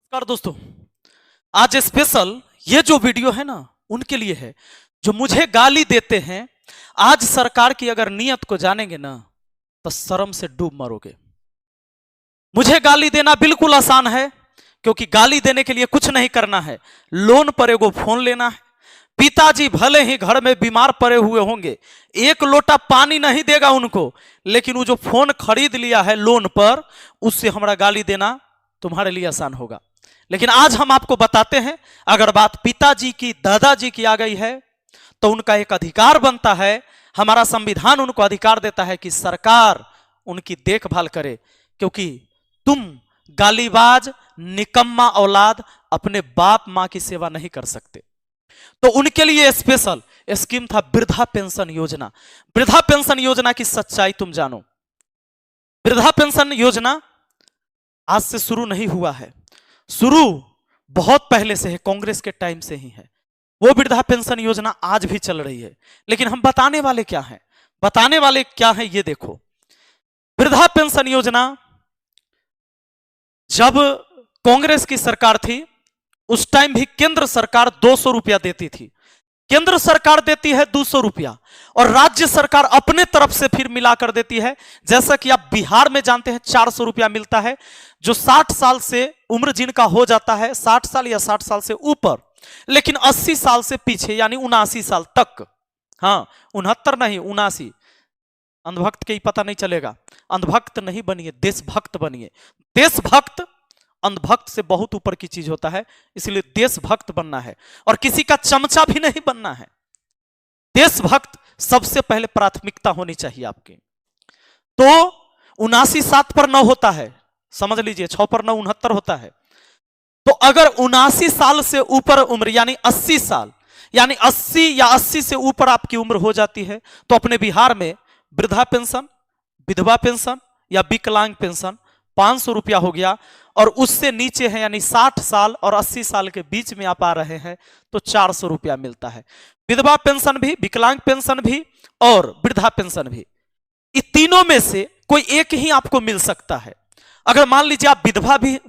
नमस्कार दोस्तों। आज स्पेशल ये जो वीडियो है ना उनके लिए है जो मुझे गाली देते हैं। आज सरकार की अगर नीयत को जानेंगे ना तो शर्म से डूब मरोगे। मुझे गाली देना बिल्कुल आसान है क्योंकि गाली देने के लिए कुछ नहीं करना है। लोन पर एगो फोन लेना है। पिताजी भले ही घर में बीमार पड़े हुए होंगे, एक लोटा पानी नहीं देगा उनको, लेकिन वो जो फोन खरीद लिया है लोन पर, उससे हमारा गाली देना तुम्हारे लिए आसान होगा। लेकिन आज हम आपको बताते हैं, अगर बात पिताजी की, दादाजी की आ गई है तो उनका एक अधिकार बनता है। हमारा संविधान उनको अधिकार देता है कि सरकार उनकी देखभाल करे, क्योंकि तुम गालीबाज निकम्मा औलाद अपने बाप मां की सेवा नहीं कर सकते। तो उनके लिए स्पेशल स्कीम था वृद्धा पेंशन योजना। वृद्धा पेंशन योजना की सच्चाई तुम जानो। वृद्धा पेंशन योजना आज से शुरू नहीं हुआ है, शुरू बहुत पहले से है, कांग्रेस के टाइम से ही है। वो वृद्धा पेंशन योजना आज भी चल रही है। लेकिन हम बताने वाले क्या हैं, बताने वाले क्या हैं ये देखो। वृद्धा पेंशन योजना जब कांग्रेस की सरकार थी उस टाइम भी केंद्र सरकार 200 रुपया देती थी। केंद्र सरकार देती है 200 रुपया और राज्य सरकार अपने तरफ से फिर मिलाकर देती है। जैसा कि आप बिहार में जानते हैं 400 रुपया मिलता है। जो 60 साल से उम्र जिनका हो जाता है, 60 साल या 60 साल से ऊपर, लेकिन 80 साल से पीछे यानी 79 साल तक, हाँ 69 नहीं 79, अंधभक्त के ही पता नहीं चलेगा। अंधभक्त नहीं बनिए, देशभक्त बनिए। देशभक्त अंधभक्त से बहुत ऊपर की चीज होता है, इसलिए देशभक्त बनना है और किसी का चमचा भी नहीं बनना है। देशभक्त सबसे पहले प्राथमिकता होनी चाहिए आपकी। तो 79 7 पर 9 होता है, समझ लीजिए 6 पर 9 69 होता है। तो अगर 79 साल से ऊपर उम्र यानी 80 साल, यानी 80 या 80 से ऊपर आपकी उम्र हो जाती है तो अपने बिहार में वृद्धा पेंशन, विधवा पेंशन या विकलांग पेंशन 500 रुपया हो गया। और उससे नीचे है यानी 60 साल और 80 साल के बीच में आप आ रहे हैं तो 400 रुपया मिलता है। विधवा पेंशन भी, विकलांग पेंशन भी और वृद्धा पेंशन भी, इन तीनों में से कोई एक ही आपको मिल सकता है। अगर मान लीजिए आप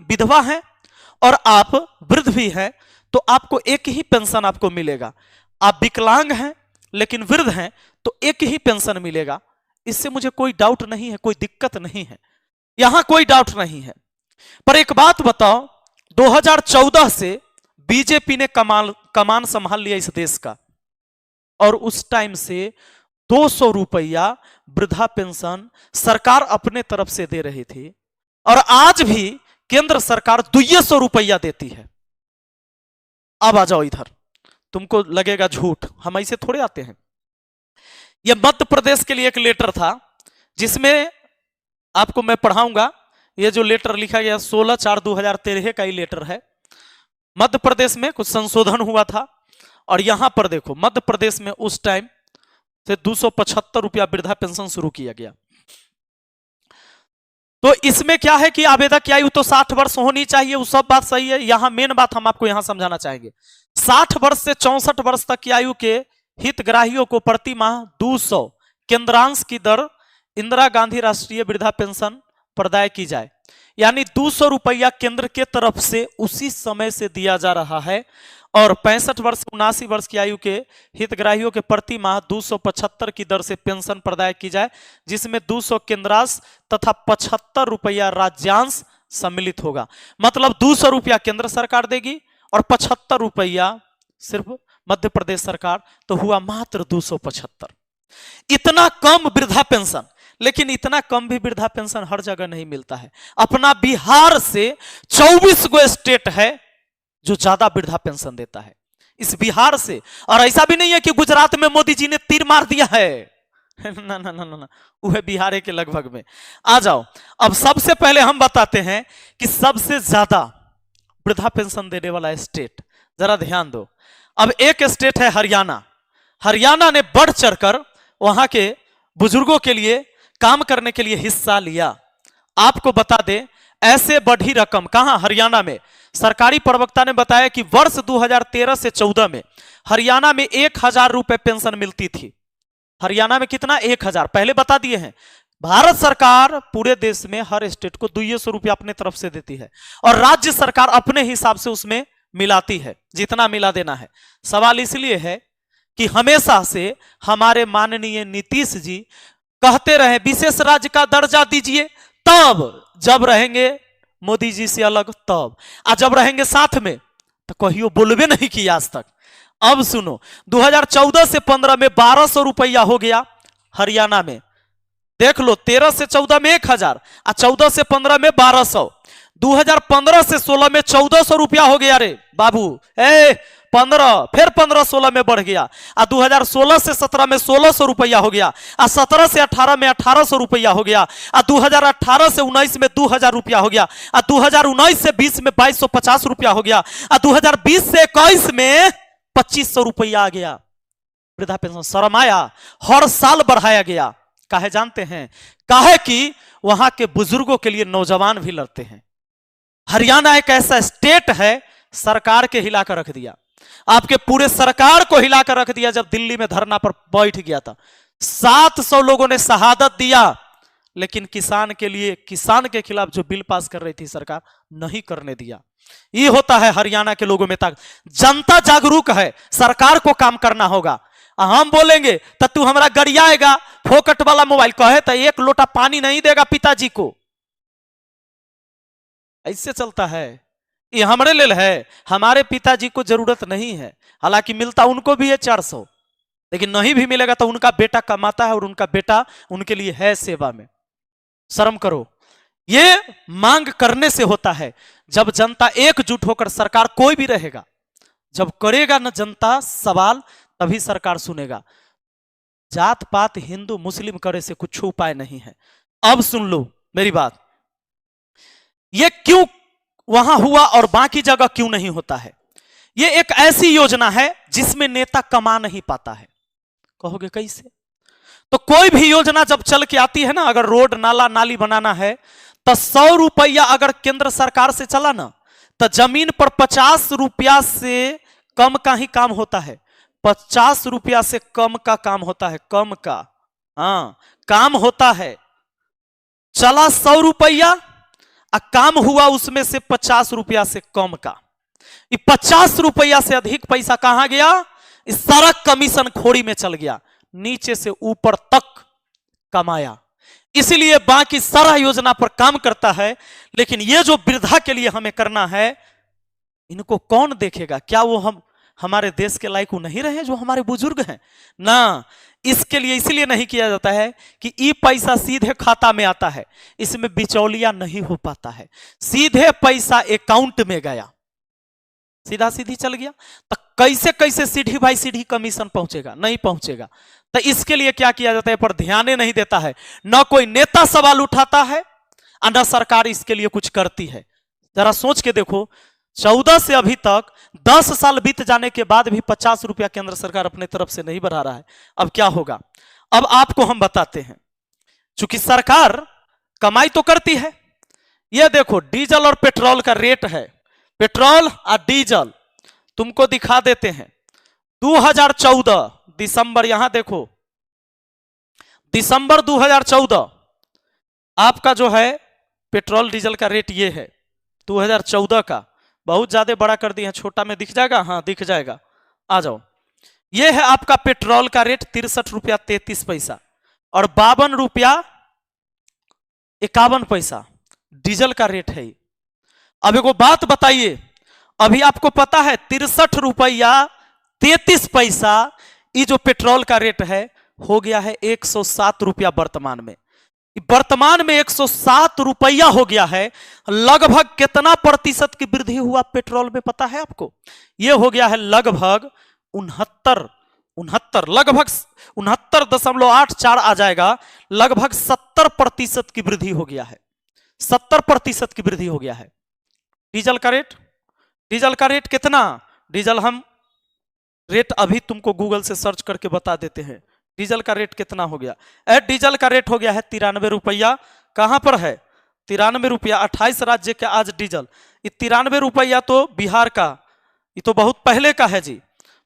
विधवा हैं और आप वृद्ध भी हैं तो आपको एक ही पेंशन आपको मिलेगा। आप विकलांग हैं लेकिन वृद्ध हैं तो एक ही पेंशन मिलेगा। इससे मुझे कोई डाउट नहीं है, कोई दिक्कत नहीं है, यहां कोई डाउट नहीं है। पर एक बात बताओ, 2014 से बीजेपी ने कमान संभाल लिया इस देश का और उस टाइम से 200 रुपया वृद्धा पेंशन सरकार अपने तरफ से दे रही थी और आज भी केंद्र सरकार 200 रुपया देती है। अब आ जाओ इधर, तुमको लगेगा झूठ, हम ऐसे थोड़े आते हैं। यह मध्य प्रदेश के लिए एक लेटर था जिसमें आपको मैं पढ़ाऊंगा। ये जो लेटर लिखा गया 16/4/2013 का ही लेटर है। मध्य प्रदेश में कुछ संशोधन हुआ था और यहां पर देखो मध्य प्रदेश में उस टाइम से 275 रुपया वृद्धा पेंशन शुरू किया गया। तो इसमें क्या है कि आवेदक की आयु तो 60 वर्ष होनी चाहिए, वो सब बात सही है। यहां मेन बात हम आपको यहां समझाना चाहेंगे, 60 वर्ष से 64 वर्ष तक की आयु के हितग्राहियों को प्रति माह 200 केंद्रांश की दर इंदिरा गांधी राष्ट्रीय वृद्धा पेंशन प्रदाय की जाए। यानी 200 रुपया केंद्र के तरफ से उसी समय से दिया जा रहा है और 65 वर्ष 79 वर्ष की आयु के हितग्राहियों के प्रति माह 275 की दर से पेंशन प्रदाय की जाए, जिसमें 200 केंद्रांश तथा 75 रुपया राज्यांश सम्मिलित होगा। मतलब 200 रुपया केंद्र सरकार देगी और 75 रुपया सिर्फ मध्य प्रदेश सरकार, तो हुआ मात्र 275। इतना कम वृद्धा पेंशन, लेकिन इतना कम भी वृद्धा पेंशन हर जगह नहीं मिलता है। अपना बिहार से 24 गो स्टेट है जो ज्यादा वृद्धा पेंशन देता है इस बिहार से। और ऐसा भी नहीं है कि गुजरात में मोदी जी ने तीर मार दिया है ना ना ना ना ना, वह बिहार के लगभग में। आ जाओ, अब सबसे पहले हम बताते हैं कि सबसे ज्यादा वृद्धा पेंशन देने वाला स्टेट, जरा ध्यान दो। अब एक स्टेट है हरियाणा। हरियाणा ने बढ़ चढ़कर वहां के बुजुर्गों के लिए काम करने के लिए हिस्सा लिया। आपको बता दें, ऐसे बढ़ी रकम कहां, हरियाणा में। सरकारी प्रवक्ता ने बताया कि वर्ष 2013 से 14 में हरियाणा में 1000 रुपए पेंशन मिलती थी। हरियाणा में कितना, 1000, पहले बता दिए हैं। भारत सरकार पूरे देश में हर स्टेट को 200 रुपया अपने तरफ से देती है और राज्य सरकार अपने हिसाब से उसमें मिलाती है जितना मिला देना है। सवाल इसलिए है कि हमेशा से हमारे माननीय नीतीश जी कहते रहे विशेष राज्य का दर्जा दीजिए, तब जब रहेंगे मोदी जी से अलग तब, और जब रहेंगे साथ में तो कहियो बोलबे नहीं किया आज तक। अब सुनो, 2014 से 15 में 1200 रुपया हो गया हरियाणा में, देख लो 13 से 14 में 1000 और 14 से 15 में 1200, 2015 से 16 में 1400 रुपया हो गया रे बाबू, 15 फिर 15-16 में बढ़ गया, और 2016 से 17 में 1600 रुपया हो गया, और 17 से 18 में 1800 रुपया हो गया, और 2018 से 19 में 2000 रुपया हो गया, और 2019 से 20 में 2250 रुपया हो गया, और 2020 से 21 में 2500 रुपया आ गया वृद्धा पेंशन। शर्म आया? हर साल बढ़ाया गया। काहे जानते हैं? काहे कि वहां के बुजुर्गों के लिए नौजवान भी लड़ते हैं। हरियाणा एक ऐसा स्टेट है, सरकार के हिलाकर रख दिया, आपके पूरे सरकार को हिलाकर रख दिया। जब दिल्ली में धरना पर बैठ गया था 700 लोगों ने शहादत दिया, लेकिन किसान के लिए, किसान के खिलाफ जो बिल पास कर रही थी सरकार, नहीं करने दिया। ये होता है हरियाणा के लोगों में ताकत। जनता जागरूक है, सरकार को काम करना होगा। हम बोलेंगे तो तू हमारा गरियाएगा, फोकट वाला मोबाइल कहे तो 1 लोटा पानी नहीं देगा पिताजी को, ऐसे चलता है। ये हमारे लिए है, हमारे पिताजी को जरूरत नहीं है, हालांकि मिलता उनको भी है 400, लेकिन नहीं भी मिलेगा तो उनका बेटा कमाता है और उनका बेटा उनके लिए है सेवा में। शर्म करो। ये मांग करने से होता है। जब जनता एकजुट होकर, सरकार कोई भी रहेगा, जब करेगा ना जनता सवाल, तभी सरकार सुनेगा। जात पात हिंदू मुस्लिम करे से कुछ उपाय नहीं है। अब सुन लो मेरी बात, ये क्यों वहां हुआ और बाकी जगह क्यों नहीं होता है? ये एक ऐसी योजना है जिसमें नेता कमा नहीं पाता है। कहोगे कैसे? तो कोई भी योजना जब चल के आती है ना, अगर रोड नाला नाली बनाना है तो 100 रुपया अगर केंद्र सरकार से चला ना, तो जमीन पर 50 रुपया से कम का ही काम होता है। 50 रुपया से कम का काम होता है, कम का, हाँ काम होता है। चला 100 रुपया, काम हुआ उसमें से 50 रुपया से कम का। ये 50 रुपया से अधिक पैसा कहां गया? इस सारा कमीशन खोरी में चल गया, नीचे से ऊपर तक कमाया। इसलिए बाकी सारा योजना पर काम करता है, लेकिन ये जो वृद्धा के लिए हमें करना है, इनको कौन देखेगा? क्या वो हमारे देश के लायक नहीं रहे जो हमारे बुजुर्ग हैं ना? इसके लिए इसलिए नहीं किया जाता है कि ये पैसा सीधे खाता में आता है, इसमें बिचौलिया नहीं हो पाता है। सीधे पैसा अकाउंट में गया, सीधा सीधी चल गया, तो कैसे कैसे सीढ़ी बाई सीढ़ी कमीशन पहुंचेगा? नहीं पहुंचेगा। तो इसके लिए क्या किया जाता है, पर ध्यान नहीं देता है। न कोई नेता सवाल उठाता है और न सरकार इसके लिए कुछ करती है। जरा सोच के देखो, 14 से अभी तक 10 साल बीत जाने के बाद भी 50 रुपया केंद्र सरकार अपने तरफ से नहीं बढ़ा रहा है। अब क्या होगा? अब आपको हम बताते हैं। चूंकि सरकार कमाई तो करती है, यह देखो डीजल और पेट्रोल का रेट है, पेट्रोल और डीजल तुमको दिखा देते हैं। 2014 दिसंबर, यहां देखो दिसंबर 2014 आपका जो है पेट्रोल डीजल का रेट ये है 2014 का। बहुत ज्यादा बड़ा कर दिए हैं, छोटा में दिख जाएगा? हाँ दिख जाएगा, आ जाओ। ये है आपका पेट्रोल का रेट 63 रुपया 33 पैसा और 52 रुपया 51 पैसा डीजल का रेट है। अब एक बात बताइए, अभी आपको पता है 63 रुपया 33 पैसा ये जो पेट्रोल का रेट है हो गया है 107 रुपया वर्तमान में। वर्तमान में 107 रुपया हो गया है। लगभग कितना प्रतिशत की वृद्धि हुआ पेट्रोल में पता है आपको? यह हो गया है लगभग 69, लगभग 69.84 आ जाएगा। लगभग 70% की वृद्धि हो गया है, 70% की वृद्धि हो गया है। डीजल का रेट, डीजल का रेट कितना? डीजल हम रेट अभी तुमको गूगल से सर्च करके बता देते हैं। डीजल का रेट कितना हो गया? डीजल का रेट हो गया है 93 रुपया। कहां पर है? 93 रुपया। 28 राज्य के आज डीजल, ये 93 रुपया तो बिहार का, ये तो बहुत पहले का है जी,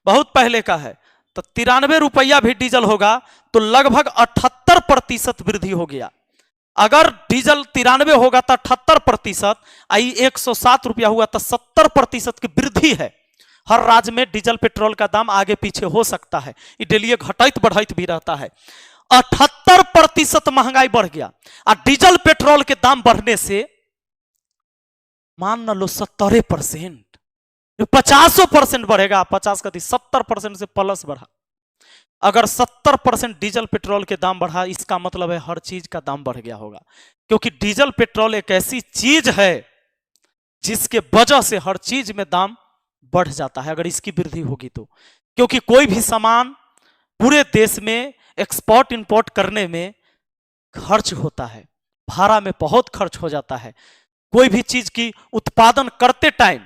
बहुत पहले का है। तो 93 रुपया भी डीजल होगा तो लगभग 78% वृद्धि हो गया। अगर डीजल 93 होगा तो 78%, आई 107 रुपया हुआ तो 70% की वृद्धि है। हर राज्य में डीजल पेट्रोल का दाम आगे पीछे हो सकता है, ये डेली घटाइत बढ़ाइत भी रहता है। 78% महंगाई बढ़ गया और डीजल पेट्रोल के दाम बढ़ने से मान न लो 70%, 50% बढ़ेगा, 50 का 70% से प्लस बढ़ा। अगर 70% डीजल पेट्रोल के दाम बढ़ा, इसका मतलब है हर चीज का दाम बढ़ गया होगा, क्योंकि डीजल पेट्रोल एक ऐसी चीज है जिसके वजह से हर चीज में दाम बढ़ जाता है अगर इसकी वृद्धि होगी तो। क्योंकि कोई भी सामान पूरे देश में एक्सपोर्ट इंपोर्ट करने में खर्च होता है, भाड़ा में बहुत खर्च हो जाता है। कोई भी चीज की उत्पादन करते टाइम,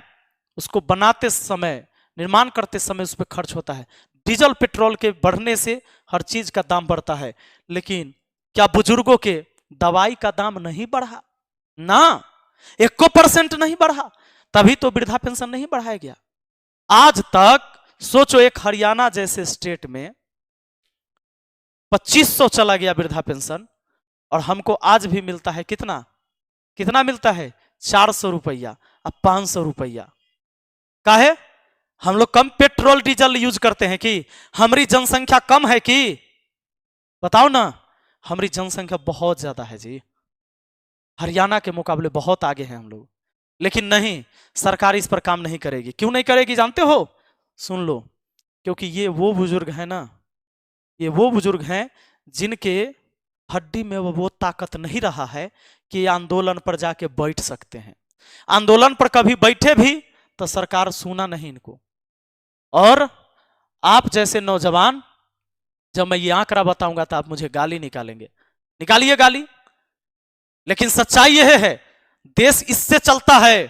उसको बनाते समय, निर्माण करते समय उस पर खर्च होता है। डीजल पेट्रोल के बढ़ने से हर चीज का दाम बढ़ता है। लेकिन क्या बुजुर्गों के दवाई का दाम नहीं बढ़ा? ना, 1% नहीं बढ़ा, तभी तो वृद्धा पेंशन नहीं बढ़ाया गया। आज तक सोचो, एक हरियाणा जैसे स्टेट में 2500 चला गया वृद्धा पेंशन, और हमको आज भी मिलता है कितना कितना मिलता है? 400 रुपया, अब 500 रुपया। काहे? हम लोग कम पेट्रोल डीजल यूज करते हैं कि हमारी जनसंख्या कम है कि? बताओ ना, हमारी जनसंख्या बहुत ज्यादा है जी, हरियाणा के मुकाबले बहुत आगे हैं हम लोग। लेकिन नहीं, सरकार इस पर काम नहीं करेगी। क्यों नहीं करेगी जानते हो? सुन लो, क्योंकि ये वो बुजुर्ग है ना, ये वो बुजुर्ग हैं जिनके हड्डी में वो ताकत नहीं रहा है कि आंदोलन पर जाके बैठ सकते हैं। आंदोलन पर कभी बैठे भी तो सरकार सुना नहीं इनको। और आप जैसे नौजवान, जब मैं ये आंकड़ा बताऊंगा तो आप मुझे गाली निकालेंगे, निकालिए गाली। लेकिन सच्चाई यह है, देश इससे चलता है,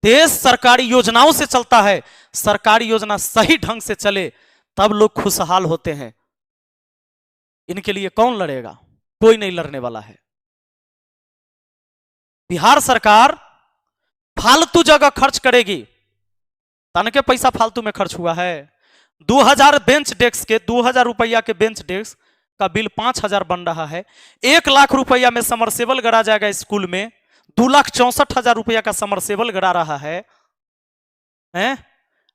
देश सरकारी योजनाओं से चलता है। सरकारी योजना सही ढंग से चले तब लोग खुशहाल होते हैं। इनके लिए कौन लड़ेगा? कोई नहीं लड़ने वाला है। बिहार सरकार फालतू जगह खर्च करेगी, तन के पैसा फालतू में खर्च हुआ है। 2000 बेंच डेस्क के 2000 रुपया के बेंच डेस्क का बिल 5000 बन रहा है। 1 लाख रुपया में समरसेबल गड़ा जाएगा स्कूल में, 2,64,000 रुपया का समरसेबल गड़ा रहा है।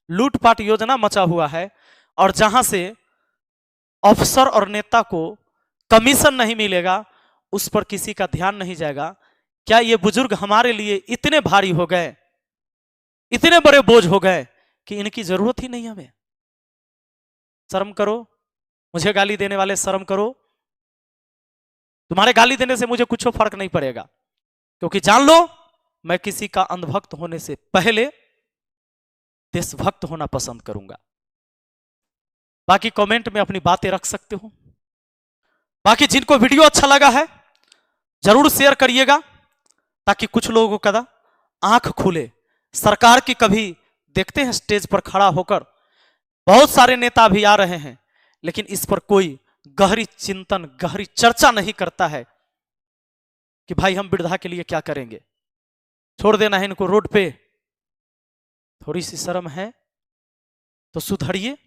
लूटपाट योजना मचा हुआ है, और जहां से अफसर और नेता को कमीशन नहीं मिलेगा उस पर किसी का ध्यान नहीं जाएगा। क्या ये बुजुर्ग हमारे लिए इतने भारी हो गए, इतने बड़े बोझ हो गए कि इनकी जरूरत ही नहीं हमें? शर्म करो, मुझे गाली देने वाले शर्म करो। तुम्हारे गाली देने से मुझे कुछ फर्क नहीं पड़ेगा, क्योंकि जान लो मैं किसी का अंधभक्त होने से पहले देशभक्त होना पसंद करूंगा। बाकी कमेंट में अपनी बातें रख सकते हो। बाकी जिनको वीडियो अच्छा लगा है जरूर शेयर करिएगा, ताकि कुछ लोगों का आंख खुले। सरकार की कभी देखते हैं स्टेज पर खड़ा होकर, बहुत सारे नेता भी आ रहे हैं, लेकिन इस पर कोई गहरी चिंतन, गहरी चर्चा नहीं करता है कि भाई हम वृद्धा के लिए क्या करेंगे। छोड़ देना है इनको रोड पे। थोड़ी सी शर्म है तो सुधरिए,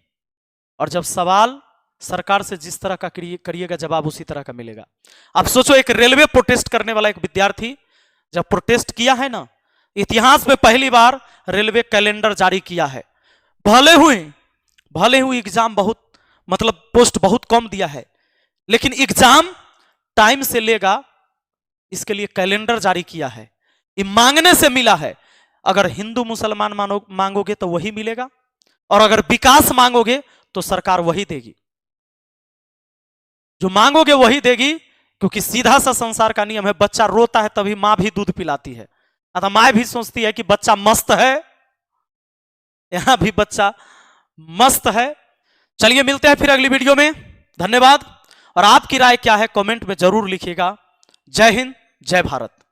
और जब सवाल सरकार से जिस तरह का करिएगा जवाब उसी तरह का मिलेगा। अब सोचो, एक रेलवे प्रोटेस्ट करने वाला एक विद्यार्थी जब प्रोटेस्ट किया है ना, इतिहास में पहली बार रेलवे कैलेंडर जारी किया है। भले हुई एग्जाम बहुत, मतलब पोस्ट बहुत कम दिया है, लेकिन एग्जाम टाइम से लेगा, इसके लिए कैलेंडर जारी किया है। ये मांगने से मिला है। अगर हिंदू मुसलमान मांगोगे तो वही मिलेगा, और अगर विकास मांगोगे तो सरकार वही देगी। जो मांगोगे वही देगी, क्योंकि सीधा सा संसार का नियम है। बच्चा रोता है तभी मां भी दूध पिलाती है, अतः मां भी सोचती है कि बच्चा मस्त है, यहां भी बच्चा मस्त है। चलिए मिलते हैं फिर अगली वीडियो में। धन्यवाद। और आपकी राय क्या है कमेंट में जरूर लिखिएगा। जय हिंद, जय भारत।